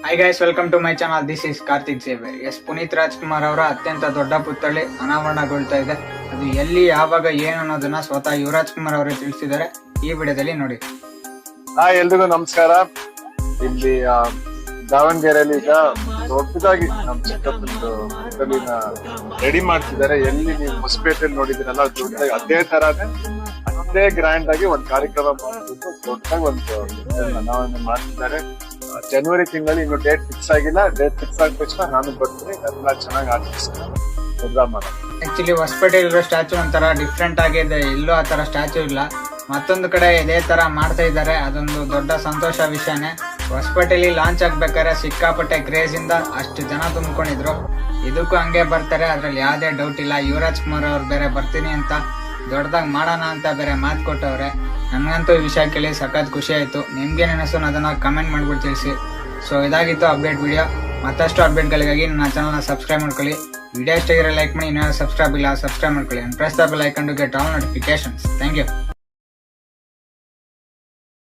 Hi guys, welcome to my channel. This is Karthik ಸೇವೆ. Yes, Puneeth Rajkumar ಅವರ ಅತ್ಯಂತ ದೊಡ್ಡ ಪುತ್ಥಳಿ ಅನಾವರಣಗೊಳ್ತಾ ಇದೆ. ಅದು ಎಲ್ಲಿ, ಯಾವಾಗ, ಏನು ಅನ್ನೋದನ್ನ ಸ್ವತಃ ಯುವರಾಜ್ ಕುಮಾರ್ ಅವರೇ ತಿಳಿಸಿದ್ದಾರೆ. ಈ ವಿಡಿಯೋದಲ್ಲಿ ನೋಡಿ. ಎಲ್ರಿಗೂ ನಮಸ್ಕಾರ. ಇಲ್ಲಿ ದಾವಣಗೆರೆಯಲ್ಲಿ ಈಗ ದೊಡ್ಡದಾಗಿ ನಮ್ಮ ಚಿಕ್ಕಪ್ಪಂದು ಪುತ್ಥಳಿನ ರೆಡಿ ಮಾಡ್ತಿದ್ದಾರೆ. ಎಲ್ಲಿ ನೀವು ಹೊಸಪೇಟೆಯಲ್ಲಿ ನೋಡಿದಿರಲ್ಲ, ದೊಡ್ಡದಾಗಿ ಅದೇ ತರಾನೇ ಅದೇ ಗ್ರ್ಯಾಂಡ್ ಆಗಿ ಒಂದು ಕಾರ್ಯಕ್ರಮ ಮಾಡ್ಬಿಟ್ಟು ದೊಡ್ಡದಾಗಿ ಒಂದು ಅನಾವರಣ ಮಾಡ್ತಿದ್ದಾರೆ. ಜನವರಿ ತಿಂಗಳಲ್ಲಿ ಇನ್ನು ಡೇಟ್ ಫಿಕ್ಸ್ ಆಗಿಲ್ಲ. ಡೇಟ್ ಫಿಕ್ಸ್ ಆದ ತಕ್ಷಣ ನಾನು ಬರ್ತೀನಿ, ಎಲ್ಲ ಚೆನ್ನಾಗಿ ಆಚರಿಸ್ತೀನಿ. ಪ್ರೋಗ್ರಾಮ್ ಆಕ್ಚುಲಿ ಹೊಸಪೇಟೆಯಲ್ಲಿ ಇರೋ ಸ್ಟ್ಯಾಚು ಒಂಥರ ಡಿಫ್ರೆಂಟ್ ಆಗಿದೆ. ಇಲ್ಲೂ ಆ ತರ ಸ್ಟ್ಯಾಚು ಇಲ್ಲ. ಮತ್ತೊಂದು ಕಡೆ ಇದೇ ತರ ಮಾಡ್ತಾ ಇದ್ದಾರೆ. ಅದೊಂದು ದೊಡ್ಡ ಸಂತೋಷ ವಿಷಯನೇ. ಹೊಸಪೇಟೆಯಲ್ಲಿ ಲಾಂಚ್ ಆಗ್ಬೇಕಾದ್ರೆ ಸಿಕ್ಕಾಪಟ್ಟೆ ಕ್ರೇಜ್ ಇಂದ ಅಷ್ಟು ಜನ ತುಂಬಿಕೊಂಡಿದ್ರು. ಇದಕ್ಕೂ ಹಂಗೆ ಬರ್ತಾರೆ, ಅದ್ರಲ್ಲಿ ಯಾವ್ದೇ ಡೌಟ್ ಇಲ್ಲ. ಯುವರಾಜ್ ಕುಮಾರ್ ಅವ್ರು ಬೇರೆ ಬರ್ತೀನಿ ಅಂತ ದೊಡ್ಡದಾಗಿ ಮಾಡೋಣ ಅಂತ ಬೇರೆ ಮಾತು ಕೊಟ್ಟವ್ರೆ. ನನಗಂತೂ ಈ ವಿಷಯ ಕೇಳಿ ಸಖತ್ ಖುಷಿ ಆಯ್ತು. ನಿಮ್ಗೇನು ಅನಿಸ್ತು ಅದನ್ನ ಕಮೆಂಟ್ ಮಾಡ್ಬಿಟ್ಟು ತಿಳಿಸಿ. ಸೊ ಇದಾಗಿತ್ತು ಅಪ್ಡೇಟ್ ವಿಡಿಯೋ. ಮತ್ತಷ್ಟು ಅಪ್ಡೇಟ್ಗಳಿಗಾಗಿ ನನ್ನ ಚಾನಲ್ನ ಸಬ್ಸ್ಕ್ರೈಬ್ ಮಾಡ್ಕೊಳ್ಳಿ. ವಿಡಿಯೋ ಇಷ್ಟ ಆಗಿರೋ ಲೈಕ್ ಮಾಡಿ. ಇನ್ನೂ ಸಬ್ಸ್ಕ್ರೈಬ್ ಇಲ್ಲ, ಸಬ್ಸ್ಕ್ರೈಬ್ ಮಾಡ್ಕೊಳ್ಳಿ. Press the bell icon to get all notifications. Thank you.